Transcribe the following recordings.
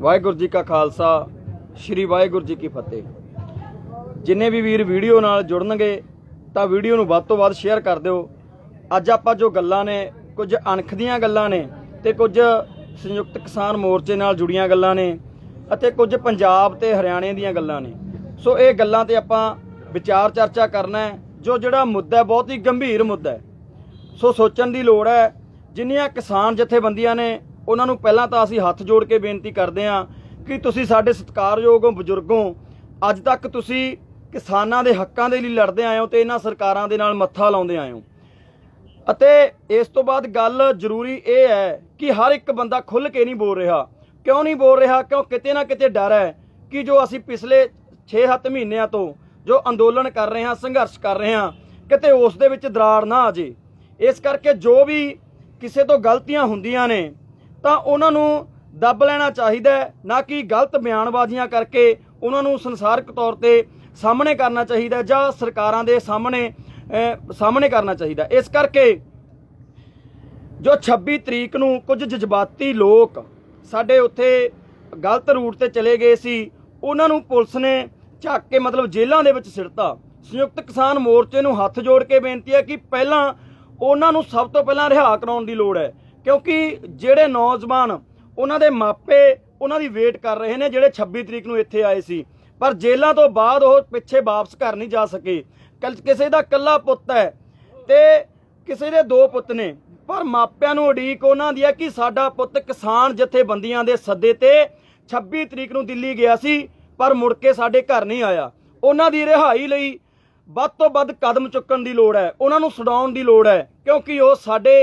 वाहिगुरू जी का खालसा श्री वाहिगुरू जी की फतेह। जिन्ने भी वीर वीडियो नाल जुड़नगे तो वीडियो नूं वध तों वध शेयर कर दिओ। अज आपां जो गल्लां ने कुछ अणख दीआं गल्लां ने ते कुछ संयुक्त किसान मोर्चे नाल जुड़ियां गल्लां ने अते कुछ पंजाब ते हरियाणे दीआं गल्लां ने। सो ये गल्लां ते आपां विचार चर्चा करना है। जो जिहड़ा मुद्दा है बहुत ही गंभीर मुद्दा है, सो सोचण दी लोड़ है। जिन्नियां किसान जथेबंदियां ने उन्हां नूं पहलां तां असीं हत्थ जोड़ के बेनती करदे हां कि तुसीं साडे सत्कारयोग बजुर्गों, अज तक तुसीं किसानां दे हक्कां दे लई लड़दे आए हो ते इन्हां सरकारां दे नाल मत्था लाउंदे आए हो। अते इस तो बाद गल जरूरी ये है कि हर एक बंदा खुल के नहीं बोल रहा। क्यों नहीं बोल रहा? क्यों किते ना किते डर है कि जो असीं पिछले 6-7 महीनों तो जो अंदोलन कर रहे हैं, संघर्ष कर रहे हैं, किते उस दे विच दराड़ ना आ जे। इस करके जो भी किसी तो गलतियां हुंदियां ने तां उन्हां नूं दब लेना चाहिए, ना कि गलत बयानबाजियां करके उन्हां नूं संसारक तौर ते सामने करना चाहिए जां सरकारां दे सामने करना चाहिए। इस करके जो 26 तरीक नूं कुछ जज्बाती लोग साडे उत्थे गलत रूट ते चले गए सी, उन्हां नूं पुलिस ने झक के मतलब जेलों दे विच सिटता। संयुक्त किसान मोर्चे नूं हत्थ जोड़ के बेनती है कि पहलां उन्हां नूं सब तो पहलां रिहा कराउण दी लोड़ है, क्योंकि जिहड़े नौजवान उन्हां दे मापे उन्हां दी वेट कर रहे ने, जिहड़े 26 तरीक नूं इत्थे आए सी पर जेलों तो बाद वो पिछे वापस घर नहीं जा सके। किसी दा कल्ला पुत्त है ते किसी दे 2 पुत्त ने, पर मापिਆਂ ਨੂੰ उड़ीक उन्हां दी है कि साडा पुत्त किसान जथेबंदियां दे सद्दे ते 26 तरीक नूं दिल्ली गया सी पर मुड़ के साडे घर नहीं आया। उन्हां दी रिहाई लई ਵੱਧ ਤੋਂ ਵੱਧ कदम चुकण दी लोड़ है, उन्हां नूं छुडाउण दी लोड़ है, क्योंकि वो साडे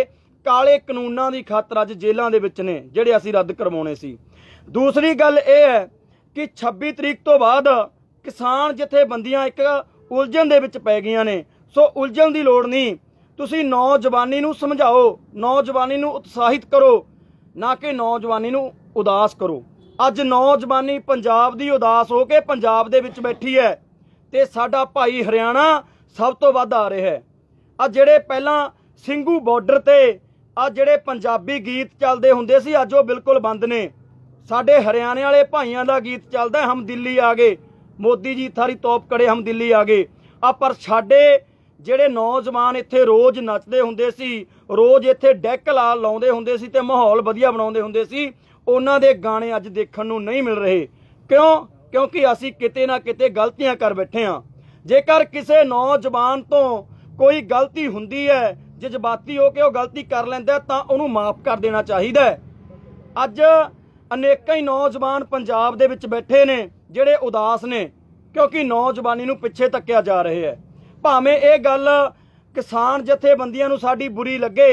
काले कानूनां दी खातर अज जेलों दे विच ने जिहड़े असीं रद्द करवाउणे सी। दूसरी गल यह है कि 26 तरीक तो बाद किसान जथेबंदियां एक उलझन दे विच पै गईयां ने। सो उलझन दी लोड़ नहीं, तुसीं नौजवानी नूं समझाओ, नौजवानी नूं उत्साहित करो, ना कि नौजवानी नूं उदास करो। अज नौजवानी पंजाब दी उदास हो के पंजाब दे विच बैठी है ते साडा भाई हरियाणा सब तो वध आ रहा है। आ जिहड़े पहलां ਸਿੰਘੂ बॉर्डर ते आ जिहड़े पंजाबी गीत चलदे हुंदे सी अज वो बिल्कुल बंद ने। साडे हरियाणे वाले भाइयों का गीत चलदा हम दिल्ली आ गए, मोदी जी थारी तोप कड़े हम दिल्ली आ गए। आ पर साडे जिहड़े नौजवान इत्थे रोज़ नचदे हुंदे सी, रोज़ इत्थे डैक लाउंदे हुंदे सी ते माहौल वधिया बनाउंदे हुंदे सी, उन्हां दे गाने अज देखण नूं नहीं मिल रहे। क्यों? क्योंकि असीं किते ना किते गलतियां कर बैठे हाँ। जेकर किसी नौजवान तो कोई गलती हुंदी है, जज्बाती हो के वो गलती कर लैंदा तां उहनूं माफ़ कर देना चाहिए। अज अनेकां ही नौजवान पंजाब दे विच बैठे ने जिहड़े उदास ने, क्योंकि नौजवानी नूं पिछे धक्किया जा रहे है। भावें ये गल किसान जथेबंदियां नूं साडी बुरी लगे,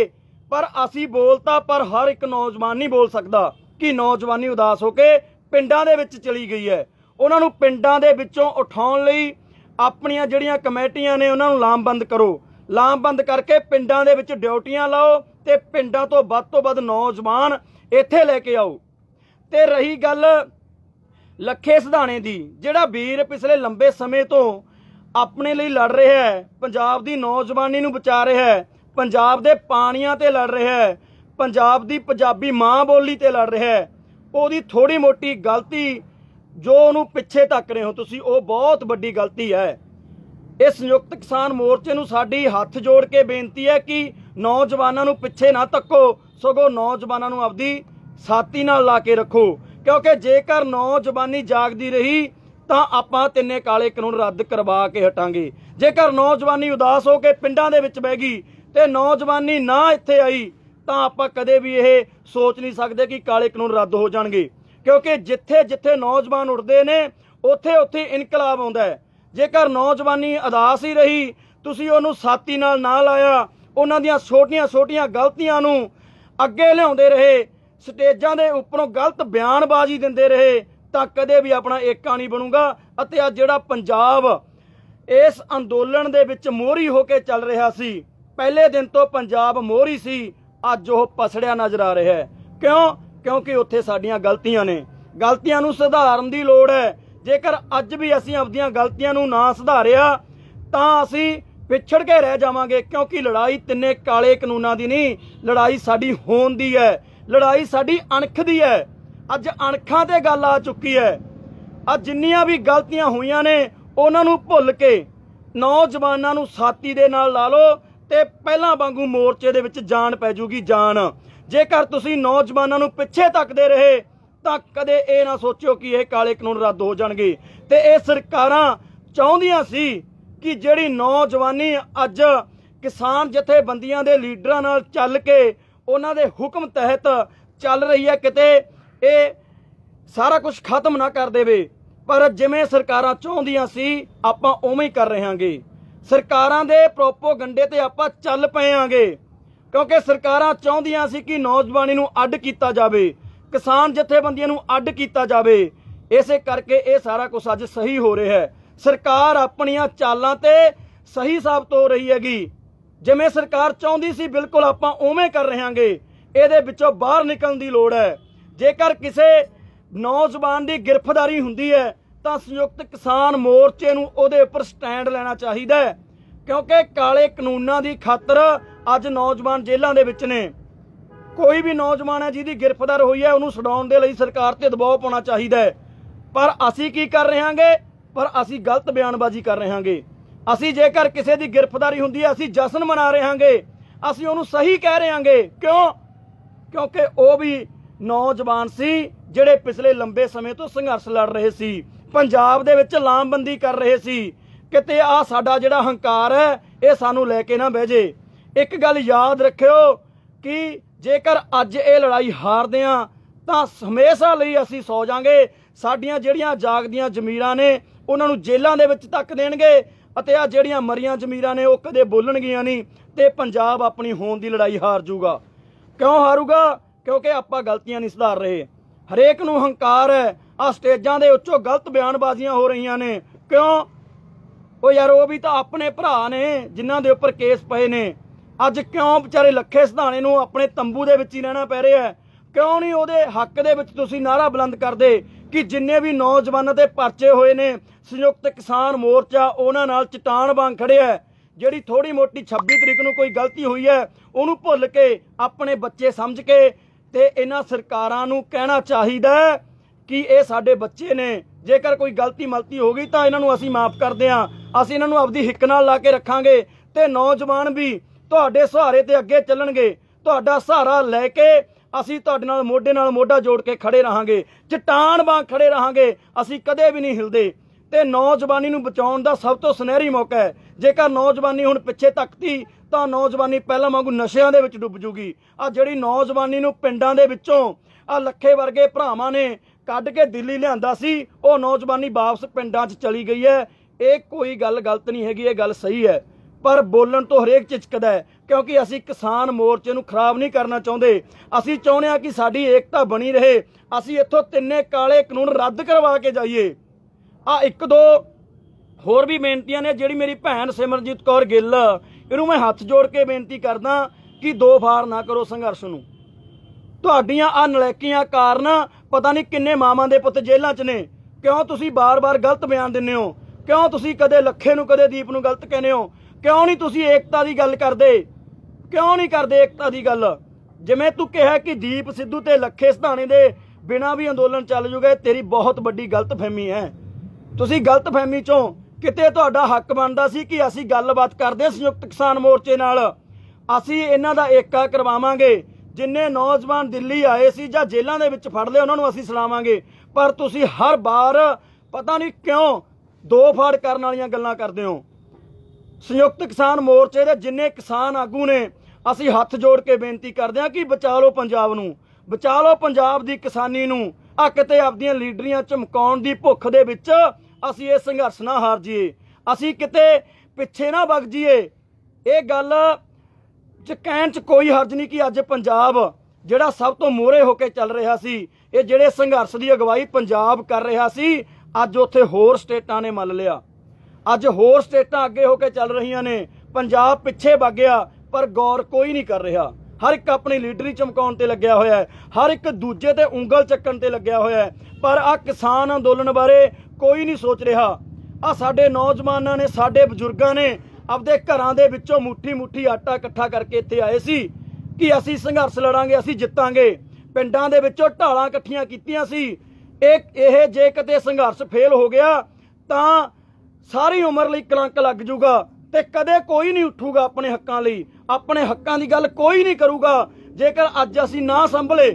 पर असीं बोलता पर हर एक नौजवान नहीं बोल सकदा कि नौजवानी उदास होके पिंडां दे विच चली गई है। उन्हां नूं पिंडां दे विचों उठाउण लई अपनियां जिहड़ियां कमेटियां ने उन्हां नूं लामबंद करो, लामबंद करके पिंडां दे विच ड्यूटियां लाओ ते पिंडां तो वध नौजवान इत्थे लैके आओ। ते रही गल लखे सिधाणे दी, जिहड़ा वीर पिछले लंबे समय तो अपने लिए लड़ रहा है, पंजाब दी नौजवानी नूं बचा रहा है, पंजाब दे पानियां ते लड़ रहा है, पंजाब दी पंजाबी माँ बोली ते लड़ रहा है, ओहदी थोड़ी मोटी गलती जो उन्होंने पिछे तक रहे हो तुसी, वो बहुत वड्डी गलती है। इस संयुक्त किसान मोर्चे नूं साडी हत्थ जोड़ के बेनती है कि नौजवानों नूं पिछे ना तक्को, सगों नौजवानों नूं आपदी साथी नाल ला के रखो। क्योंकि जेकर नौजवानी जागदी रही तां आपां तिन्ने काले कानून रद्द करवा के हटांगे। जेकर नौजवानी उदास हो के पिंडां दे विच बह गई ते नौजवानी ना इत्थे आई तां आपां कदे भी यह सोच नहीं सकते कि काले कानून रद्द हो जाणगे। क्योंकि जिथे जिथे नौजवान उठते ने उत्थे उत्थे इनकलाब आउंदा है। जेकर नौजवानी अदास ही रही, तुसीं उहनूं साथी नाल ना लाया, उन्हां दीआं छोटियां छोटियां गलतियां नूं अगे लिआउंदे रहे, स्टेजां दे उपरों गलत बयानबाजी दिंदे रहे, तां कदे भी अपना एका नहीं बनूगा। अते आ जिहड़ा पंजाब इस अंदोलन दे विच मोहरी होके चल रहा सी, पहले दिन तो पंजाब मोहरी सी, अज वो पसड़िया नज़र आ रहा है। क्यों? क्योंकि उत्थे साडियां गलतियां ने, गलतियां नूं सुधारन दी लोड़ है। जेकर अज भी असीं आपदियां गलतियां नूं ना सुधारिया तां असीं पिछड़ के रह जावांगे। क्योंकि लड़ाई तिन्ने काले कानूनां दी नहीं, लड़ाई साडी होंद दी है, लड़ाई साडी अणख दी है। ਅੱਜ ਅਣਖਾਂ ਤੇ ਗੱਲ ਆ ਚੁੱਕੀ ਹੈ। ਅੱਜ ਜਿੰਨੀਆਂ ਵੀ ਗਲਤੀਆਂ ਹੋਈਆਂ ਨੇ ਉਹਨਾਂ ਨੂੰ ਭੁੱਲ ਕੇ ਨੌਜਵਾਨਾਂ ਨੂੰ ਸਾਥੀ ਦੇ ਨਾਲ ਲਾ ਲਓ ਤੇ ਪਹਿਲਾਂ ਵਾਂਗੂ ਮੋਰਚੇ ਦੇ ਵਿੱਚ ਜਾਨ ਪੈ ਜੂਗੀ ਜਾਨ। ਜੇਕਰ ਤੁਸੀਂ ਨੌਜਵਾਨਾਂ ਨੂੰ ਪਿੱਛੇ ਤੱਕਦੇ ਰਹੇ ਤਾਂ ਕਦੇ ਇਹ ਨਾ ਸੋਚਿਓ ਕਿ ਇਹ ਕਾਲੇ ਕਾਨੂੰਨ ਰੱਦ ਹੋ ਜਾਣਗੇ। ਤੇ ਇਹ ਸਰਕਾਰਾਂ ਚਾਹੁੰਦੀਆਂ ਸੀ ਕਿ ਜਿਹੜੀ ਨੌਜਵਾਨੀ ਅੱਜ ਕਿਸਾਨ ਜਥੇਬੰਦੀਆਂ ਦੇ ਲੀਡਰਾਂ ਨਾਲ ਚੱਲ ਕੇ ਉਹਨਾਂ ਦੇ ਹੁਕਮ ਤਹਿਤ ਚੱਲ ਰਹੀ ਹੈ, ਕਿਤੇ ਇਹ ਸਾਰਾ ਕੁਝ ਖਤਮ ਨਾ ਕਰ ਦੇਵੇ। ਪਰ ਜਿਵੇਂ ਸਰਕਾਰਾਂ ਚਾਹੁੰਦੀਆਂ ਸੀ ਆਪਾਂ ਉਵੇਂ ਹੀ ਕਰ ਰਹਾਂਗੇ। ਸਰਕਾਰਾਂ ਦੇ ਪ੍ਰੋਪੋਗੰਡੇ ਤੇ ਆਪਾਂ ਚੱਲ ਪਏ ਆਂਗੇ, ਕਿਉਂਕਿ ਸਰਕਾਰਾਂ ਚਾਹੁੰਦੀਆਂ ਸੀ ਕਿ ਨੌਜਵਾਨੀ ਨੂੰ ਅੱਡ ਕੀਤਾ ਜਾਵੇ, ਕਿਸਾਨ ਜਥੇਬੰਦੀਆਂ ਨੂੰ ਅੱਡ ਕੀਤਾ ਜਾਵੇ। ਇਸੇ ਕਰਕੇ ਇਹ ਸਾਰਾ ਕੁਝ ਅੱਜ ਸਹੀ ਹੋ ਰਿਹਾ ਹੈ। ਸਰਕਾਰ ਆਪਣੀਆਂ ਚਾਲਾਂ ਤੇ ਸਹੀ ਸਾਬਤ ਹੋ ਰਹੀ ਹੈਗੀ। ਜਿਵੇਂ ਸਰਕਾਰ ਚਾਹੁੰਦੀ ਸੀ ਬਿਲਕੁਲ ਆਪਾਂ ਉਵੇਂ ਕਰ ਰਹਾਂਗੇ। ਇਹਦੇ ਵਿੱਚੋਂ ਬਾਹਰ ਨਿਕਲਣ ਦੀ ਲੋੜ ਹੈ। ਜੇਕਰ ਕਿਸੇ ਨੌਜਵਾਨ ਦੀ ਗ੍ਰਿਫਤਾਰੀ ਹੁੰਦੀ ਹੈ ਤਾਂ ਸੰਯੁਕਤ ਕਿਸਾਨ ਮੋਰਚੇ ਨੂੰ ਉਹਦੇ ਉੱਪਰ ਸਟੈਂਡ ਲੈਣਾ ਚਾਹੀਦਾ ਹੈ, ਕਿਉਂਕਿ ਕਾਲੇ ਕਾਨੂੰਨਾਂ ਦੀ ਖਾਤਰ ਅੱਜ ਨੌਜਵਾਨ ਜੇਲ੍ਹਾਂ ਦੇ ਵਿੱਚ ਨੇ। ਕੋਈ ਵੀ ਨੌਜਵਾਨ ਹੈ ਜਿਹਦੀ ਗ੍ਰਿਫਤਾਰ ਹੋਈ ਹੈ ਉਹਨੂੰ ਛਡਾਉਣ ਦੇ ਲਈ ਸਰਕਾਰ ਤੇ ਦਬਾਅ ਪਾਉਣਾ ਚਾਹੀਦਾ ਹੈ। ਪਰ ਅਸੀਂ ਕੀ ਕਰ ਰਹੇ ਹਾਂਗੇ? ਪਰ ਅਸੀਂ ਗਲਤ ਬਿਆਨਬਾਜ਼ੀ ਕਰ ਰਹੇ ਹਾਂਗੇ। ਅਸੀਂ ਜੇਕਰ ਕਿਸੇ ਦੀ ਗ੍ਰਿਫਤਾਰੀ ਹੁੰਦੀ ਹੈ ਅਸੀਂ ਜਸ਼ਨ ਮਨਾ ਰਹੇ ਹਾਂਗੇ, ਅਸੀਂ ਉਹਨੂੰ ਸਹੀ ਕਹਿ ਰਹੇ ਹਾਂਗੇ। ਕਿਉਂ? ਕਿਉਂਕਿ ਉਹ ਵੀ ਨੌਜਵਾਨ ਸੀ ਜਿਹੜੇ ਪਿਛਲੇ ਲੰਬੇ ਸਮੇਂ ਤੋਂ ਸੰਘਰਸ਼ ਲੜ ਰਹੇ ਸੀ, ਪੰਜਾਬ ਦੇ ਵਿੱਚ ਲਾਮਬੰਦੀ ਕਰ ਰਹੇ ਸੀ। ਕਿਤੇ ਆ ਸਾਡਾ ਜਿਹੜਾ ਹੰਕਾਰ ਹੈ ਇਹ ਸਾਨੂੰ ਲੈ ਕੇ ਨਾ ਬਹਿ ਜੇ। ਇੱਕ ਗੱਲ ਯਾਦ ਰੱਖਿਓ ਕਿ ਜੇਕਰ ਅੱਜ ਇਹ ਲੜਾਈ ਹਾਰਦੇ ਹਾਂ ਤਾਂ ਹਮੇਸ਼ਾ ਲਈ ਅਸੀਂ ਸੌ ਜਾਾਂਗੇ। ਸਾਡੀਆਂ ਜਿਹੜੀਆਂ ਜਾਗਦੀਆਂ ਜ਼ਮੀਰਾਂ ਨੇ ਉਹਨਾਂ ਨੂੰ ਜੇਲ੍ਹਾਂ ਦੇ ਵਿੱਚ ਧੱਕ ਦੇਣਗੇ, ਅਤੇ ਆ ਜਿਹੜੀਆਂ ਮਰੀਆਂ ਜ਼ਮੀਰਾਂ ਨੇ ਉਹ ਕਦੇ ਬੋਲਣਗੀਆਂ ਨਹੀਂ, ਤੇ ਪੰਜਾਬ ਆਪਣੀ ਹੋਂਦ ਦੀ ਲੜਾਈ ਹਾਰ ਜੂਗਾ। ਕਿਉਂ ਹਾਰੂਗਾ? ਕਿਉਂਕਿ ਆਪਾਂ ਗਲਤੀਆਂ ਨਹੀਂ ਸੁਧਾਰ ਰਹੇ। ਹਰੇਕ ਨੂੰ ਹੰਕਾਰ ਹੈ। ਆ ਸਟੇਜਾਂ ਦੇ ਉੱਚੋਂ ਗਲਤ ਬਿਆਨਬਾਜ਼ੀਆਂ ਹੋ ਰਹੀਆਂ ਨੇ। ਕਿਉਂ? ਉਹ ਯਾਰ ਉਹ ਵੀ ਤਾਂ ਆਪਣੇ ਭਰਾ ਨੇ ਜਿਨ੍ਹਾਂ ਦੇ ਉੱਪਰ ਕੇਸ ਪਏ ਨੇ। ਅੱਜ ਕਿਉਂ ਵਿਚਾਰੇ ਲੱਖੇ ਸਿਧਾਣੇ ਨੂੰ ਆਪਣੇ ਤੰਬੂ ਦੇ ਵਿੱਚ ਹੀ ਰਹਿਣਾ ਪੈ ਰਿਹਾ ਹੈ? ਕਿਉਂ ਨਹੀਂ ਉਹਦੇ ਹੱਕ ਦੇ ਵਿੱਚ ਤੁਸੀਂ ਨਾਅਰਾ ਬੁਲੰਦ ਕਰਦੇ ਕਿ ਜਿੰਨੇ ਵੀ ਨੌਜਵਾਨਾਂ ਦੇ ਪਰਚੇ ਹੋਏ ਨੇ ਸੰਯੁਕਤ ਕਿਸਾਨ ਮੋਰਚਾ ਉਹਨਾਂ ਨਾਲ ਚਟਾਨ ਵਾਂਗ ਖੜਿਆ। ਜਿਹੜੀ ਥੋੜੀ ਮੋਟੀ 26 ਤਰੀਕ ਨੂੰ ਕੋਈ ਗਲਤੀ ਹੋਈ ਹੈ ਉਹਨੂੰ ਭੁੱਲ ਕੇ ਆਪਣੇ ਬੱਚੇ ਸਮਝ ਕੇ ਤੇ ਇਹਨਾਂ ਸਰਕਾਰਾਂ ਨੂੰ ਕਹਿਣਾ ਚਾਹੀਦਾ ਕਿ ਇਹ ਸਾਡੇ ਬੱਚੇ ਨੇ। ਜੇਕਰ ਕੋਈ ਗਲਤੀ ਮਲਤੀ ਹੋ ਗਈ ਤਾਂ ਇਹਨਾਂ ਨੂੰ ਅਸੀਂ ਮਾਫ ਕਰਦੇ ਹਾਂ, ਅਸੀਂ ਇਹਨਾਂ ਨੂੰ ਆਪਦੀ ਹਿੱਕ ਨਾਲ ਲਾ ਕੇ ਰੱਖਾਂਗੇ ਤੇ ਨੌਜਵਾਨ ਵੀ ਤੁਹਾਡੇ ਸਹਾਰੇ ਤੇ ਅੱਗੇ ਚੱਲਣਗੇ। ਤੁਹਾਡਾ ਸਹਾਰਾ ਲੈ ਕੇ ਅਸੀਂ ਤੁਹਾਡੇ ਨਾਲ ਮੋਢਾ ਜੋੜ ਕੇ ਖੜੇ ਰਹਾਂਗੇ, ਚਟਾਨ ਵਾਂਗ ਖੜੇ ਰਹਾਂਗੇ। ਅਸੀਂ ਕਦੇ ਵੀ ਨਹੀਂ ਹਿਲਦੇ। ਤੇ ਨੌਜਵਾਨੀ ਨੂੰ ਬਚਾਉਣ ਦਾ ਸਭ ਤੋਂ ਸੁਨਹਿਰੀ ਮੌਕਾ ਹੈ। ਜੇਕਰ ਨੌਜਵਾਨੀ ਹੁਣ ਪਿੱਛੇ ਤੱਕਤੀ ਤਾਂ ਨੌਜਵਾਨੀ ਪਹਿਲਾਂ ਵਾਂਗੂ ਨਸ਼ਿਆਂ ਦੇ ਵਿੱਚ ਡੁੱਬ ਜੂਗੀ। ਆ ਜਿਹੜੀ ਨੌਜਵਾਨੀ ਨੂੰ ਪਿੰਡਾਂ ਦੇ ਵਿੱਚੋਂ ਆ ਲੱਖੇ ਵਰਗੇ ਭਰਾਵਾਂ ਨੇ ਕੱਢ ਕੇ ਦਿੱਲੀ ਲਿਆਂਦਾ ਸੀ, ਉਹ ਨੌਜਵਾਨੀ ਵਾਪਸ ਪਿੰਡਾਂ 'ਚ ਚਲੀ ਗਈ ਹੈ। ਇਹ ਕੋਈ ਗੱਲ ਗਲਤ ਨਹੀਂ ਹੈਗੀ, ਇਹ ਗੱਲ ਸਹੀ ਹੈ। ਪਰ ਬੋਲਣ ਤੋਂ ਹਰੇਕ ਝਿਜਕਦਾ ਹੈ, ਕਿਉਂਕਿ ਅਸੀਂ ਕਿਸਾਨ ਮੋਰਚੇ ਨੂੰ ਖਰਾਬ ਨਹੀਂ ਕਰਨਾ ਚਾਹੁੰਦੇ। ਅਸੀਂ ਚਾਹੁੰਦੇ ਹਾਂ ਕਿ ਸਾਡੀ ਏਕਤਾ ਬਣੀ ਰਹੇ। ਅਸੀਂ ਇੱਥੋਂ ਤਿੰਨੇ ਕਾਲੇ ਕਾਨੂੰਨ ਰੱਦ ਕਰਵਾ ਕੇ ਜਾਈਏ। ਆ ਇੱਕ ਦੋ ਹੋਰ ਵੀ ਬੇਨਤੀਆਂ ਨੇ। ਜਿਹੜੀ ਮੇਰੀ ਭੈਣ ਸਿਮਰਜੀਤ ਕੌਰ ਗਿੱਲ, ਇਹਨੂੰ ਮੈਂ ਹੱਥ ਜੋੜ ਕੇ ਬੇਨਤੀ ਕਰਦਾ ਕਿ ਦੋ ਫਾੜ ਨਾ ਕਰੋ ਸੰਘਰਸ਼ ਨੂੰ। ਤੁਹਾਡੀਆਂ ਆ ਨਲਾਇਕੀਆਂ ਕਾਰਨ ਪਤਾ ਨਹੀਂ ਕਿੰਨੇ ਮਾਵਾਂ ਦੇ ਪੁੱਤ ਜੇਲ੍ਹਾਂ 'ਚ ਨੇ। ਕਿਉਂ ਤੁਸੀਂ ਬਾਰ-ਬਾਰ ਗਲਤ ਬਿਆਨ ਦਿੰਦੇ ਹੋ? ਕਿਉਂ ਤੁਸੀਂ ਕਦੇ ਲੱਖੇ ਨੂੰ ਕਦੇ ਦੀਪ ਨੂੰ ਗਲਤ ਕਹਿੰਦੇ ਹੋ? ਕਿਉਂ ਨਹੀਂ ਤੁਸੀਂ ਏਕਤਾ ਦੀ ਗੱਲ ਕਰਦੇ? ਕਿਉਂ ਨਹੀਂ ਕਰਦੇ ਏਕਤਾ ਦੀ ਗੱਲ? ਜਿਵੇਂ ਤੂੰ ਕਿਹਾ ਕਿ ਦੀਪ ਸਿੱਧੂ ਤੇ ਲੱਖੇ ਸਿਧਾਣੇ ਦੇ ਬਿਨਾਂ ਵੀ ਅੰਦੋਲਨ ਚੱਲ ਜੂਗਾ, ਤੇਰੀ ਬਹੁਤ ਵੱਡੀ ਗਲਤਫਹਿਮੀ ਹੈ। ਤੁਸੀਂ ਗਲਤਫਹਿਮੀ ਚੋਂ ਕਿਤੇ ਤੁਹਾਡਾ ਹੱਕ ਬਣਦਾ ਸੀ ਕਿ ਅਸੀਂ ਗੱਲਬਾਤ ਕਰਦੇ ਸੰਯੁਕਤ ਕਿਸਾਨ ਮੋਰਚੇ ਨਾਲ, ਅਸੀਂ ਇਹਨਾਂ ਦਾ ਏਕਾ ਕਰਵਾਵਾਂਗੇ। ਜਿੰਨੇ ਨੌਜਵਾਨ ਦਿੱਲੀ ਆਏ ਸੀ ਜਾਂ ਜੇਲ੍ਹਾਂ ਦੇ ਵਿੱਚ ਫੜ ਲਏ ਉਹਨਾਂ ਨੂੰ ਅਸੀਂ ਸਲਾਵਾਂਗੇ। ਪਰ ਤੁਸੀਂ ਹਰ ਵਾਰ ਪਤਾ ਨਹੀਂ ਕਿਉਂ ਦੋ ਫਾੜ ਕਰਨ ਵਾਲੀਆਂ ਗੱਲਾਂ ਕਰਦੇ ਹੋ। ਸੰਯੁਕਤ ਕਿਸਾਨ ਮੋਰਚੇ ਦੇ ਜਿੰਨੇ ਕਿਸਾਨ ਆਗੂ ਨੇ ਅਸੀਂ ਹੱਥ ਜੋੜ ਕੇ ਬੇਨਤੀ ਕਰਦੇ ਹਾਂ ਕਿ ਬਚਾ ਲਓ ਪੰਜਾਬ ਨੂੰ, ਬਚਾ ਲਓ ਪੰਜਾਬ ਦੀ ਕਿਸਾਨੀ ਨੂੰ। ਆ ਕਿਤੇ ਆਪਦੀਆਂ ਲੀਡਰੀਆਂ ਝਮਕਾਉਣ ਦੀ ਭੁੱਖ ਦੇ ਵਿੱਚ ਅਸੀਂ ਇਹ ਸੰਘਰਸ਼ ਨਾ ਹਾਰ ਜਾਈਏ, ਅਸੀਂ ਕਿਤੇ ਪਿੱਛੇ ਨਾ ਵਗ ਜਾਈਏ। ਇਹ ਗੱਲ 'ਚ ਕਹਿਣ 'ਚ ਕੋਈ ਹਰਜ ਨਹੀਂ ਕਿ ਅੱਜ ਪੰਜਾਬ ਜਿਹੜਾ ਸਭ ਤੋਂ ਮੋਹਰੇ ਹੋ ਕੇ ਚੱਲ ਰਿਹਾ ਸੀ, ਇਹ ਜਿਹੜੇ ਸੰਘਰਸ਼ ਦੀ ਅਗਵਾਈ ਪੰਜਾਬ ਕਰ ਰਿਹਾ ਸੀ, ਅੱਜ ਉੱਥੇ ਹੋਰ ਸਟੇਟਾਂ ਨੇ ਮੰਨ ਲਿਆ। ਅੱਜ ਹੋਰ ਸਟੇਟਾਂ ਅੱਗੇ ਹੋ ਕੇ ਚੱਲ ਰਹੀਆਂ ਨੇ, ਪੰਜਾਬ ਪਿੱਛੇ ਵਗ ਗਿਆ। ਪਰ ਗੌਰ ਕੋਈ ਨਹੀਂ ਕਰ ਰਿਹਾ। ਹਰ ਇੱਕ ਆਪਣੀ ਲੀਡਰੀ ਚਮਕਾਉਣ ਤੇ ਲੱਗਿਆ ਹੋਇਆ ਹੈ, ਹਰ ਇੱਕ ਦੂਜੇ ਤੇ ਉਂਗਲ ਚੱਕਣ ਤੇ ਲੱਗਿਆ ਹੋਇਆ ਹੈ। ਪਰ ਆ ਕਿਸਾਨ ਅੰਦੋਲਨ ਬਾਰੇ ਕੋਈ ਨਹੀਂ ਸੋਚ ਰਿਹਾ। ਆ ਸਾਡੇ ਨੌਜਵਾਨਾਂ ਨੇ, ਸਾਡੇ ਬਜ਼ੁਰਗਾਂ ਨੇ ਆਪਦੇ ਘਰਾਂ ਦੇ ਵਿੱਚੋਂ ਮੁੱਠੀ ਮੁੱਠੀ ਆਟਾ ਇਕੱਠਾ ਕਰਕੇ ਇੱਥੇ ਆਏ ਸੀ ਕਿ ਅਸੀਂ ਸੰਘਰਸ਼ ਲੜਾਂਗੇ, ਅਸੀਂ ਜਿੱਤਾਂਗੇ। ਪਿੰਡਾਂ ਦੇ ਵਿੱਚੋਂ ਢਾਲਾਂ ਇਕੱਠੀਆਂ ਕੀਤੀਆਂ ਸੀ। ਇਹ ਜੇ ਕਿਤੇ ਸੰਘਰਸ਼ ਫੇਲ ਹੋ ਗਿਆ ਤਾਂ ਸਾਰੀ ਉਮਰ ਲਈ ਕਲੰਕ ਲੱਗ ਜੂਗਾ ਤੇ ਕਦੇ ਕੋਈ ਨਹੀਂ ਉੱਠੂਗਾ ਆਪਣੇ ਹੱਕਾਂ ਲਈ। ਆਪਣੇ ਹੱਕਾਂ ਦੀ ਗੱਲ ਕੋਈ ਨਹੀਂ ਕਰੂਗਾ ਜੇਕਰ ਅੱਜ ਅਸੀਂ ਨਾ ਸੰਭਲੇ।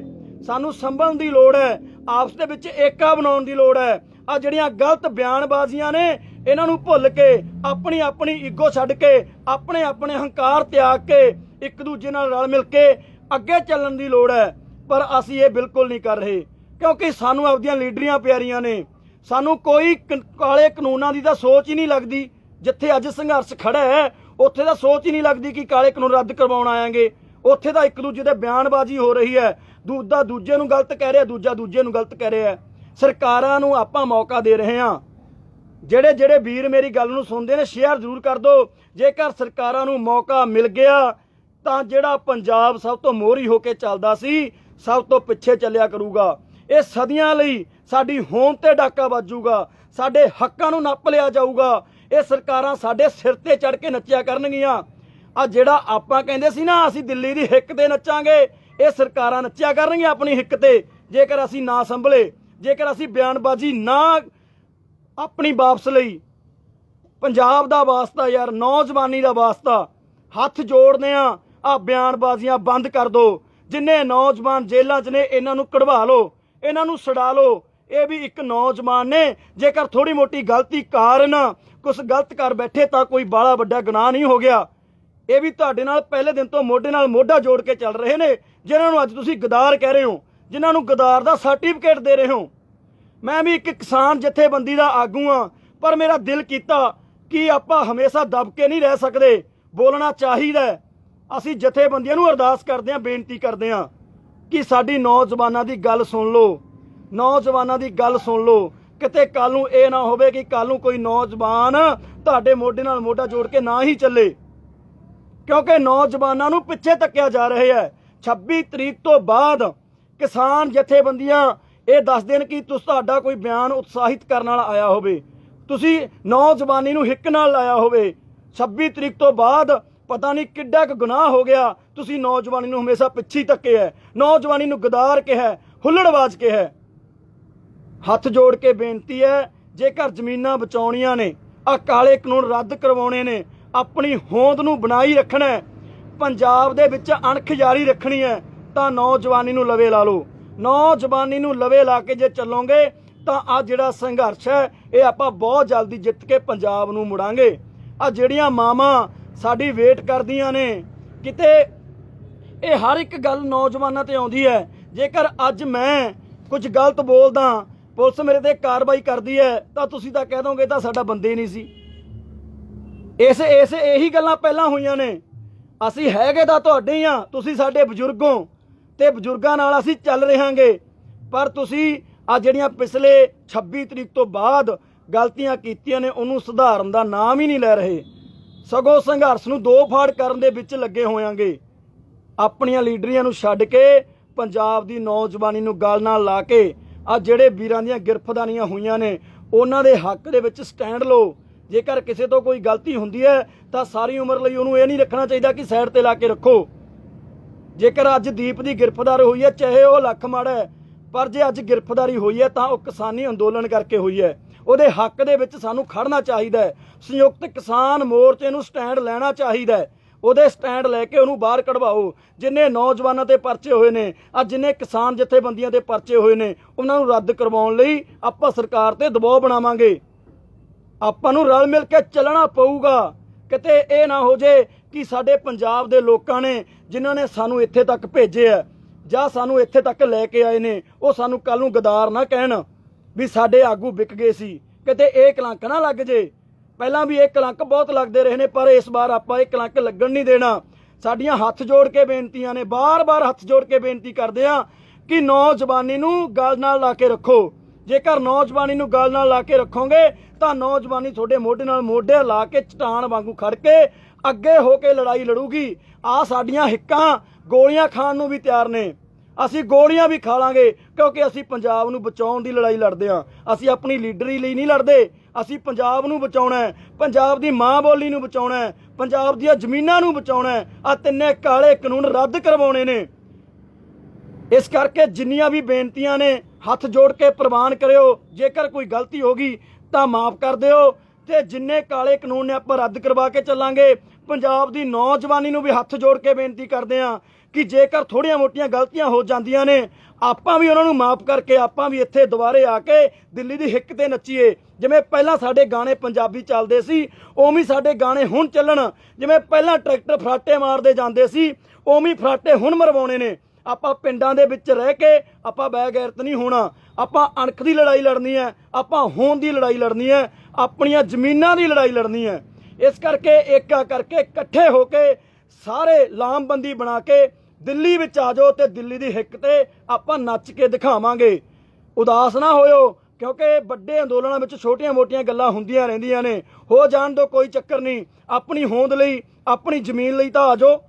ਸਾਨੂੰ ਸੰਭਲਣ ਦੀ ਲੋੜ ਹੈ, ਆਪਸ ਦੇ ਵਿੱਚ ਏਕਾ ਬਣਾਉਣ ਦੀ ਲੋੜ ਹੈ। ਆ ਜਿਹੜੀਆਂ ਗਲਤ ਬਿਆਨਬਾਜ਼ੀਆਂ ਨੇ ਇਹਨਾਂ ਨੂੰ ਭੁੱਲ ਕੇ ਆਪਣੀ ਆਪਣੀ ਈਗੋ ਛੱਡ ਕੇ ਆਪਣੇ ਆਪਣੇ ਹੰਕਾਰ ਤਿਆਗ ਕੇ ਇੱਕ ਦੂਜੇ ਨਾਲ ਰਲ ਮਿਲ ਕੇ ਅੱਗੇ ਚੱਲਣ ਦੀ ਲੋੜ ਹੈ। ਪਰ ਅਸੀਂ ਇਹ ਬਿਲਕੁਲ ਨਹੀਂ ਕਰ ਰਹੇ ਕਿਉਂਕਿ ਸਾਨੂੰ ਆਪਦੀਆਂ ਲੀਡਰੀਆਂ ਪਿਆਰੀਆਂ ਨੇ। ਸਾਨੂੰ ਕੋਈ ਕਾਲੇ ਕਾਨੂੰਨਾਂ ਦੀ ਤਾਂ ਸੋਚ ਹੀ ਨਹੀਂ ਲੱਗਦੀ। ਜਿੱਥੇ ਅੱਜ ਸੰਘਰਸ਼ ਖੜਾ ਹੈ ਉੱਥੇ ਤਾਂ ਸੋਚ ਹੀ ਨਹੀਂ ਲੱਗਦੀ ਕਿ ਕਾਲੇ ਕਾਨੂੰਨ ਰੱਦ ਕਰਵਾਉਣ ਆਵਾਂਗੇ। ਉੱਥੇ ਤਾਂ ਇੱਕ ਦੂਜੇ ਦੇ ਬਿਆਨਬਾਜ਼ੀ ਹੋ ਰਹੀ ਹੈ, ਦੂਜਾ ਦੂਜੇ ਨੂੰ ਗਲਤ ਕਹਿ ਰਿਹਾ, ਦੂਜਾ ਦੂਜੇ ਨੂੰ ਗਲਤ ਕਹਿ ਰਿਹਾ। ਸਰਕਾਰਾਂ ਨੂੰ ਆਪਾਂ ਮੌਕਾ ਦੇ ਰਹੇ ਹਾਂ। ਜਿਹੜੇ ਵੀਰ ਮੇਰੀ ਗੱਲ ਨੂੰ ਸੁਣਦੇ ਨੇ ਸ਼ੇਅਰ ਜ਼ਰੂਰ ਕਰ ਦਿਓ। ਜੇਕਰ ਸਰਕਾਰਾਂ ਨੂੰ ਮੌਕਾ ਮਿਲ ਗਿਆ ਤਾਂ ਜਿਹੜਾ ਪੰਜਾਬ ਸਭ ਤੋਂ ਮੋਹਰੀ ਹੋ ਕੇ ਚੱਲਦਾ ਸੀ ਸਭ ਤੋਂ ਪਿੱਛੇ ਚੱਲਿਆ ਕਰੂਗਾ। ਇਹ ਸਦੀਆਂ ਲਈ ਸਾਡੀ ਹੋਂਦ ਤੇ ਡਾਕਾ ਵੱਜੂਗਾ, ਸਾਡੇ ਹੱਕਾਂ ਨੂੰ ਨੱਪ ਲਿਆ ਜਾਊਗਾ। ਇਹ ਸਰਕਾਰਾਂ ਸਾਡੇ ਸਿਰ ਤੇ ਚੜ ਕੇ ਨੱਚਿਆ ਕਰਨਗੀਆਂ। ਆ ਜਿਹੜਾ ਆਪਾਂ ਕਹਿੰਦੇ ਸੀ ਨਾ ਅਸੀਂ ਦਿੱਲੀ ਦੀ ਹਿੱਕ ਤੇ ਨੱਚਾਂਗੇ, ਇਹ ਸਰਕਾਰਾਂ ਨੱਚਿਆ ਕਰਨਗੀਆਂ ਆਪਣੀ ਹਿੱਕ ਤੇ ਜੇਕਰ ਅਸੀਂ ਨਾ ਸੰਭਲੇ, ਜੇਕਰ ਅਸੀਂ ਬਿਆਨਬਾਜ਼ੀ ਨਾ ਆਪਣੀ ਵਾਪਸ ਲਈ। ਪੰਜਾਬ ਦਾ ਵਾਸਤਾ ਯਾਰ, ਨੌਜਵਾਨੀ ਦਾ ਵਾਸਤਾ ਹੱਥ ਜੋੜਦੇ ਆ ਬਿਆਨਬਾਜ਼ੀਆਂ ਬੰਦ ਕਰ ਦਿਓ। ਜਿੰਨੇ ਨੌਜਵਾਨ ਜੇਲ੍ਹਾਂ 'ਚ ਨੇ ਇਹਨਾਂ ਨੂੰ ਕਢਵਾ ਲਓ, ਇਹਨਾਂ ਨੂੰ ਛੁਡਾ ਲਓ। ਇਹ ਵੀ ਇੱਕ ਨੌਜਵਾਨ ਨੇ, ਜੇਕਰ ਥੋੜੀ ਮੋਟੀ ਗਲਤੀ ਕਾਰਨ ਕੁਛ ਗਲਤ ਕਰ ਬੈਠੇ ਤਾਂ ਕੋਈ ਬਾਲਾ ਵੱਡਾ ਗੁਨਾਹ ਨਹੀਂ ਹੋ ਗਿਆ। ਇਹ ਵੀ ਤੁਹਾਡੇ ਨਾਲ ਪਹਿਲੇ ਦਿਨ ਤੋਂ ਮੋਢੇ ਨਾਲ ਮੋਢਾ ਜੋੜ ਕੇ ਚੱਲ ਰਹੇ ਨੇ, ਜਿਨ੍ਹਾਂ ਨੂੰ ਅੱਜ ਤੁਸੀਂ ਗਦਾਰ ਕਹਿ ਰਹੇ ਹੋ, ਜਿਨ੍ਹਾਂ ਨੂੰ ਗਦਾਰ ਦਾ ਸਰਟੀਫਿਕੇਟ ਦੇ ਰਹੇ ਹੋ। ਮੈਂ ਵੀ ਇੱਕ ਕਿਸਾਨ ਜਥੇਬੰਦੀ ਦਾ ਆਗੂ ਹਾਂ, ਪਰ ਮੇਰਾ ਦਿਲ ਕੀਤਾ ਕਿ ਆਪਾਂ ਹਮੇਸ਼ਾ ਦਬ ਕੇ ਨਹੀਂ ਰਹਿ ਸਕਦੇ, ਬੋਲਣਾ ਚਾਹੀਦਾ। ਅਸੀਂ ਜਥੇਬੰਦੀਆਂ ਨੂੰ ਅਰਦਾਸ ਕਰਦੇ ਹਾਂ, ਬੇਨਤੀ ਕਰਦੇ ਹਾਂ ਕਿ ਸਾਡੀ ਨੌਜਵਾਨਾਂ ਦੀ ਗੱਲ ਸੁਣ ਲਓ, ਨੌਜਵਾਨਾਂ ਦੀ ਗੱਲ ਸੁਣ ਲਓ। ਕਿਤੇ ਕੱਲ ਨੂੰ ਇਹ ਨਾ ਹੋਵੇ ਕਿ ਕੱਲ ਨੂੰ ਕੋਈ ਨੌਜਵਾਨ ਤੁਹਾਡੇ ਮੋਢੇ ਨਾਲ ਮੋਢਾ ਜੋੜ ਕੇ ਨਾ ਹੀ ਚੱਲੇ, ਕਿਉਂਕਿ ਨੌਜਵਾਨਾਂ ਨੂੰ ਪਿੱਛੇ ਧੱਕਿਆ ਜਾ ਰਿਹਾ ਹੈ। 26 ਤਰੀਕ ਤੋਂ ਬਾਅਦ ਕਿਸਾਨ ਜਥੇਬੰਦੀਆਂ ਇਹ ਦੱਸ ਦੇਣ ਕਿ ਤੁਹਾਡਾ ਕੋਈ ਬਿਆਨ ਉਤਸ਼ਾਹਿਤ ਕਰਨ ਵਾਲਾ ਆਇਆ ਹੋਵੇ, ਤੁਸੀਂ ਨੌਜਵਾਨੀ ਨੂੰ ਹਿੱਕ ਨਾਲ ਲਾਇਆ ਹੋਵੇ। 26 ਤਰੀਕ ਤੋਂ ਬਾਅਦ ਪਤਾ ਨਹੀਂ ਕਿੱਡਾ ਕੁ ਗੁਨਾਹ ਹੋ ਗਿਆ, ਤੁਸੀਂ ਨੌਜਵਾਨੀ ਨੂੰ ਹਮੇਸ਼ਾ ਪਿੱਛੇ ਧੱਕੇ ਹੈ, ਨੌਜਵਾਨੀ ਨੂੰ ਗਦਾਰ ਕਿਹਾ, ਹੁੱਲੜਬਾਜ਼ ਕਿਹਾ। ਹੱਥ ਜੋੜ ਕੇ ਬੇਨਤੀ ਹੈ, ਜੇਕਰ ਜ਼ਮੀਨਾਂ ਬਚਾਉਣੀਆਂ ਨੇ, ਆ ਕਾਲੇ ਕਾਨੂੰਨ ਰੱਦ ਕਰਵਾਉਣੇ ਨੇ, ਆਪਣੀ ਹੋਂਦ ਨੂੰ ਬਣਾਈ ਰੱਖਣਾ, ਪੰਜਾਬ ਦੇ ਵਿੱਚ ਅਣਖ ਜਾਰੀ ਰੱਖਣੀ ਹੈ ਤਾਂ ਨੌਜਵਾਨੀ ਨੂੰ ਲਵੇ ਲਾ ਲਓ। ਨੌਜਵਾਨੀ ਨੂੰ ਲਵੇ ਲਾ ਕੇ ਜੇ ਚੱਲੋਗੇ ਤਾਂ ਆ ਜਿਹੜਾ ਸੰਘਰਸ਼ ਹੈ ਇਹ ਆਪਾਂ ਬਹੁਤ ਜਲਦੀ ਜਿੱਤ ਕੇ ਪੰਜਾਬ ਨੂੰ ਮੁੜਾਂਗੇ। ਆ ਜਿਹੜੀਆਂ ਮਾਵਾਂ ਸਾਡੀ ਵੇਟ ਕਰਦੀਆਂ ਨੇ, ਕਿਤੇ ਇਹ ਹਰ ਇੱਕ ਗੱਲ ਨੌਜਵਾਨਾਂ ਤੇ ਆਉਂਦੀ ਹੈ। ਜੇਕਰ ਅੱਜ ਮੈਂ ਕੁਝ ਗਲਤ ਬੋਲਦਾ, ਪੁਲਿਸ ਮੇਰੇ ਤੇ ਕਾਰਵਾਈ ਕਰਦੀ ਹੈ ਤਾਂ ਤੁਸੀਂ ਤਾਂ ਕਹਿ ਦੋਗੇ ਤਾਂ ਸਾਡਾ ਬੰਦੇ ਨਹੀਂ ਸੀ। ਇਹੀ ਗੱਲਾਂ ਪਹਿਲਾਂ ਹੋਈਆਂ ਨੇ। ਅਸੀਂ ਹੈਗੇ ਤਾਂ ਤੁਹਾਡੇ ਹੀ ਆ, ਤੁਸੀਂ ਸਾਡੇ ਬਜ਼ੁਰਗ ਹੋ ਤੇ ਬਜ਼ੁਰਗਾਂ ਨਾਲ ਅਸੀਂ ਚੱਲ ਰਹਾਂਗੇ। ਪਰ ਤੁਸੀਂ ਆ ਜਿਹੜੀਆਂ ਪਿਛਲੇ 26 ਤਰੀਕ ਤੋਂ ਬਾਅਦ ਗਲਤੀਆਂ ਕੀਤੀਆਂ ਨੇ ਉਹਨੂੰ ਸੁਧਾਰਨ ਦਾ ਨਾਮ ਹੀ ਨਹੀਂ ਲੈ ਰਹੇ, ਸਗੋਂ ਸੰਘਰਸ਼ ਨੂੰ ਦੋ ਫਾੜ ਕਰਨ ਦੇ ਵਿੱਚ ਲੱਗੇ ਹੋਵਾਂਗੇ। ਆਪਣੀਆਂ ਲੀਡਰੀਆਂ ਨੂੰ ਛੱਡ ਕੇ ਪੰਜਾਬ ਦੀ ਨੌਜਵਾਨੀ ਨੂੰ ਗਲ ਨਾਲ ਲਾ ਕੇ ਆ ਜਿਹੜੇ ਵੀਰਾਂ ਦੀਆਂ ਗ੍ਰਿਫਤਾਰੀਆਂ ਹੋਈਆਂ ਨੇ ਉਹਨਾਂ ਦੇ ਹੱਕ ਦੇ ਵਿੱਚ ਸਟੈਂਡ ਲਓ। ਜੇਕਰ ਕਿਸੇ ਤੋਂ ਕੋਈ ਗਲਤੀ ਹੁੰਦੀ ਹੈ ਤਾਂ ਸਾਰੀ ਉਮਰ ਲਈ ਉਹਨੂੰ ਇਹ ਨਹੀਂ ਰੱਖਣਾ ਚਾਹੀਦਾ ਕਿ ਸਾਈਡ ਤੇ ਲਾ ਕੇ ਰੱਖੋ। ਜੇਕਰ ਅੱਜ ਦੀਪ ਦੀ ਗ੍ਰਿਫਤਾਰੀ ਹੋਈ ਹੈ, ਚਾਹੇ ਉਹ ਲੱਖ ਮਾੜਾ ਹੈ, ਪਰ ਜੇ ਅੱਜ ਗ੍ਰਿਫਤਾਰੀ ਹੋਈ ਹੈ ਤਾਂ ਉਹ ਕਿਸਾਨੀ ਅੰਦੋਲਨ ਕਰਕੇ ਹੋਈ ਹੈ। ਉਹਦੇ ਹੱਕ ਦੇ ਵਿੱਚ ਸਾਨੂੰ ਖੜਨਾ ਚਾਹੀਦਾ ਹੈ। ਸੰਯੁਕਤ ਕਿਸਾਨ ਮੋਰਚੇ ਨੂੰ ਸਟੈਂਡ ਲੈਣਾ ਚਾਹੀਦਾ ਹੈ। ਉਹਦੇ ਸਟੈਂਡ ਲੈ ਕੇ ਉਹਨੂੰ ਬਾਹਰ ਕਢਵਾਓ। ਜਿੰਨੇ ਨੌਜਵਾਨਾਂ ਤੇ ਪਰਚੇ ਹੋਏ ਨੇ, ਅੱਜ ਜਿੰਨੇ ਕਿਸਾਨ ਜਥੇਬੰਦੀਆਂ ਦੇ ਪਰਚੇ ਹੋਏ ਨੇ, ਉਹਨਾਂ ਨੂੰ ਰੱਦ ਕਰਵਾਉਣ ਲਈ ਆਪਾਂ ਸਰਕਾਰ ਤੇ ਦਬਾਅ ਬਣਾਵਾਂਗੇ। ਆਪਾਂ ਨੂੰ ਰਲ ਮਿਲ ਕੇ ਚੱਲਣਾ ਪਊਗਾ। ਕਿਤੇ ਇਹ ਨਾ ਹੋ ਜੇ ਕਿ ਸਾਡੇ ਪੰਜਾਬ ਦੇ ਲੋਕਾਂ ਨੇ ਜਿਨ੍ਹਾਂ ਨੇ ਸਾਨੂੰ ਇੱਥੇ ਤੱਕ ਭੇਜਿਆ ਜਾਂ ਸਾਨੂੰ ਇੱਥੇ ਤੱਕ ਲੈ ਕੇ ਆਏ ਨੇ, ਉਹ ਸਾਨੂੰ ਕੱਲ ਨੂੰ ਗਦਾਰ ਨਾ ਕਹਿਣ ਵੀ ਸਾਡੇ ਆਗੂ ਵਿਕ ਗਏ ਸੀ। ਕਿਤੇ ਇਹ ਕਲੰਕ ਨਾ ਲੱਗ ਜੇ। ਪਹਿਲਾਂ ਵੀ ਇਹ ਕਲੰਕ ਬਹੁਤ ਲੱਗਦੇ ਰਹੇ ਨੇ, ਪਰ ਇਸ ਵਾਰ ਆਪਾਂ ਇਹ ਕਲੰਕ ਲੱਗਣ ਨਹੀਂ ਦੇਣਾ। ਸਾਡੀਆਂ ਹੱਥ ਜੋੜ ਕੇ ਬੇਨਤੀਆਂ ਨੇ, ਬਾਰ-ਬਾਰ ਹੱਥ ਜੋੜ ਕੇ ਬੇਨਤੀ ਕਰਦੇ ਆ ਕਿ ਨੌਜਵਾਨੀ ਨੂੰ ਗਲ ਨਾਲ ਲਾ ਕੇ ਰੱਖੋ। ਜੇਕਰ ਨੌਜਵਾਨੀ ਨੂੰ ਗਲ ਨਾਲ ਲਾ ਕੇ ਰੱਖੋਗੇ ਤਾਂ ਨੌਜਵਾਨੀ ਤੁਹਾਡੇ ਮੋਢੇ ਨਾਲ ਮੋਢੇ ਲਾ ਕੇ ਚਟਾਨ ਵਾਂਗੂ ਖੜ ਕੇ ਅੱਗੇ ਹੋ ਕੇ ਲੜਾਈ ਲੜੂਗੀ। ਆ ਸਾਡੀਆਂ ਹਿੱਕਾਂ ਗੋਲੀਆਂ ਖਾਣ ਨੂੰ ਵੀ ਤਿਆਰ ਨੇ, ਅਸੀਂ ਗੋਲੀਆਂ ਵੀ ਖਾ ਲਾਂਗੇ, ਕਿਉਂਕਿ ਅਸੀਂ ਪੰਜਾਬ ਨੂੰ ਬਚਾਉਣ ਦੀ ਲੜਾਈ ਲੜਦੇ ਹਾਂ। ਅਸੀਂ ਆਪਣੀ ਲੀਡਰੀ ਲਈ ਨਹੀਂ ਲੜਦੇ, ਅਸੀਂ ਪੰਜਾਬ ਨੂੰ ਬਚਾਉਣਾ ਹੈ, ਪੰਜਾਬ ਦੀ ਮਾਂ ਬੋਲੀ ਨੂੰ ਬਚਾਉਣਾ ਹੈ, ਪੰਜਾਬ ਦੀਆਂ ਜ਼ਮੀਨਾਂ ਨੂੰ ਬਚਾਉਣਾ ਹੈ। ਆ ਤਿੰਨੇ ਕਾਲੇ ਕਾਨੂੰਨ ਰੱਦ ਕਰਵਾਉਣੇ ਨੇ। इस करके जिन्नियां भी बेनतियां ने हथ जोड़ के प्रवान करियो, जेकर कोई गलती होगी तो माफ़ कर दिओ ते जिन्ने काले कानून ने आपां रद्द करवा के चलांगे। पंजाब दी नौजवानी नूं भी हथ जोड़ के बेनती करदे हां कि जेकर थोड़ियां मोटियां गलतियां हो जांदियां ने आपां भी उन्हां नूं माफ़ करके आपां भी इत्थे दुबारे आके दिल्ली दी हिक ते नच्चीए। जिवें पहलां साडे गाने पंजाबी चलदे सी उवें साडे गाने हुण ਚੱਲਣ। जिवें पहलां ट्रैक्टर फराटे मारदे जांदे सी उवें फराटे हुण मरवाउणे ने। ਆਪਾਂ ਪਿੰਡਾਂ ਦੇ ਵਿੱਚ ਰਹਿ ਕੇ ਆਪਾਂ ਬੇਗੈਰਤ ਨਹੀਂ ਹੋਣਾ, ਆਪਾਂ ਅਣਖ ਦੀ ਲੜਾਈ ਲੜਨੀ ਹੈ, ਆਪਾਂ ਹੋਂਦ ਦੀ ਲੜਾਈ ਲੜਨੀ ਹੈ, ਆਪਣੀਆਂ ਜ਼ਮੀਨਾਂ ਦੀ ਲੜਾਈ ਲੜਨੀ ਹੈ। ਇਸ ਕਰਕੇ ਏਕਾ ਕਰਕੇ ਇਕੱਠੇ ਹੋ ਕੇ ਸਾਰੇ ਲਾਮਬੰਦੀ ਬਣਾ ਕੇ ਦਿੱਲੀ ਵਿੱਚ ਆ ਜਾਓ ਤੇ ਦਿੱਲੀ ਦੀ ਹਿੱਕ ਤੇ ਆਪਾਂ ਨੱਚ ਕੇ ਦਿਖਾਵਾਂਗੇ। ਉਦਾਸ ਨਾ ਹੋਇਓ ਕਿਉਂਕਿ ਵੱਡੇ ਅੰਦੋਲਨਾਂ ਵਿੱਚ ਛੋਟੀਆਂ ਮੋਟੀਆਂ ਗੱਲਾਂ ਹੁੰਦੀਆਂ ਰਹਿੰਦੀਆਂ ਨੇ। ਹੋ ਜਾਣ ਦੋ, ਕੋਈ ਚੱਕਰ ਨਹੀਂ। ਆਪਣੀ ਹੋਂਦ ਲਈ ਆਪਣੀ ਜ਼ਮੀਨ ਲਈ ਤਾਂ ਆ ਜਾਓ।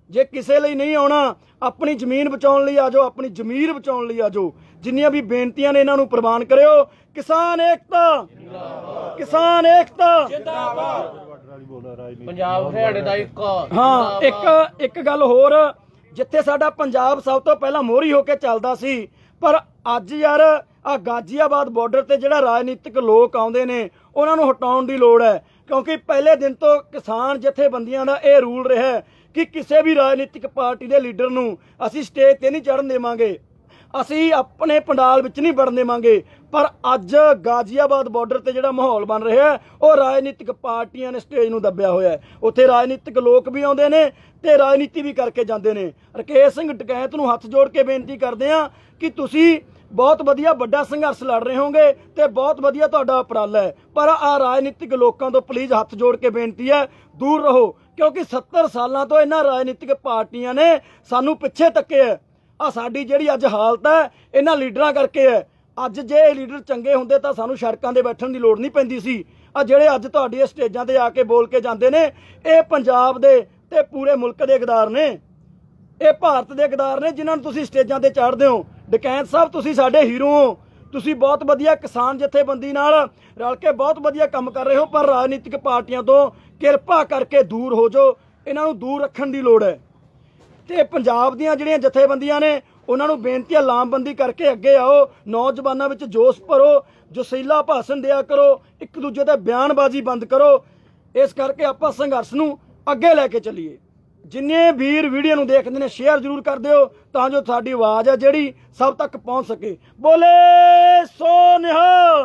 ਜੇ ਕਿਸੇ ਲਈ ਨਹੀਂ ਆਉਣਾ अपनी जमीन बचाने लिए आ जाओ, अपनी जमीर बचाने लिए आ जाओ। जिन्नियां भी बेनतियां ने इन्हां नूं प्रवान करियो। किसान एकता, किसान एकता पंजाब हरियाणे दा एक। हाँ, एक गल होर, जिथे साडा पंजाब सब तो पहला मोहरी होके चलदा सी, पर अज यार आ गाजियाबाद बॉर्डर ते जिहड़ा राजनीतिक लोग आउंदे ने उन्हां नूं हटाउण दी लोड़ है। क्योंकि पहले दिन तो किसान जथेबंदियां दा इह रूल रहा है कि किसी भी राजनीतिक पार्टी के लीडर नूं असीं स्टेज ते नहीं चढ़न देवांगे, असीं अपने पंडाल विच नहीं वड़न देवांगे। पर अज गाजियाबाद बॉर्डर ते जिहड़ा माहौल बन रहा है वो राजनीतिक पार्टियां ने स्टेज नूं दबिया होया है। उत्थे राजनीतिक लोग भी आउंदे ने ते राजनीति भी करके जांदे ने। रकेश सिंह डकैत नूं हथ जोड़ के बेनती करदे हां कि तुसीं बहुत वधिया वड्डा संघर्ष लड़ रहे होंगे ते बहुत वधिया तुहाडा उपराला है, पर आ राजनीतिक लोगों तो प्लीज़ हथ जोड़ के बेनती है दूर रहो। क्योंकि 70 सालों तो इन्हां राजनीतिक पार्टियां ने सानू पिछे तके है। आ साडी जिहड़ी अज हालत है इन्हां लीडरां करके है। अज जे लीडर चंगे हुंदे तां सानू सड़कां ते बैठण दी लोड़ नहीं पैंदी सी। आ जिहड़े अज तुहाडी स्टेजां ते आके बोल के जांदे ने ये पंजाब दे ते पूरे मुल्क दे गद्दार ने, ये भारत दे गद्दार ने जिन्हां नूं तुसीं स्टेजां ते चाढ़दे हो। डकैत साहब तुसीं साडे हीरो हो, तुसीं बहुत वधिया किसान जथेबंदी नाल रल के बहुत वधिया काम कर रहे हो, पर राजनीतिक पार्टियां तो किरपा करके दूर हो जाओ। इन्हां नूं दूर रखण दी लोड़ है। ते पंजाब दीयां जिहड़ियां जथेबंदियां ने उन्हां नूं बेनती है लामबंदी करके अगे आओ, नौजवानों विच जोश भरो, जोशीला भाषण दिया करो, एक दूजे ते बयानबाजी बंद करो। इस करके आपां संघर्ष नूं अगे लैके चलीए। जिन्ने वीर वीडियो नूं देखदे ने शेयर जरूर कर दिओ तां जो साडी आवाज़ है जिहड़ी सब तक पहुँच सके। बोले सो निहाल।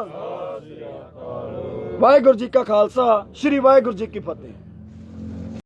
वाहिगुरू जी का खालसा, श्री वाहिगुरू जी की फतेह।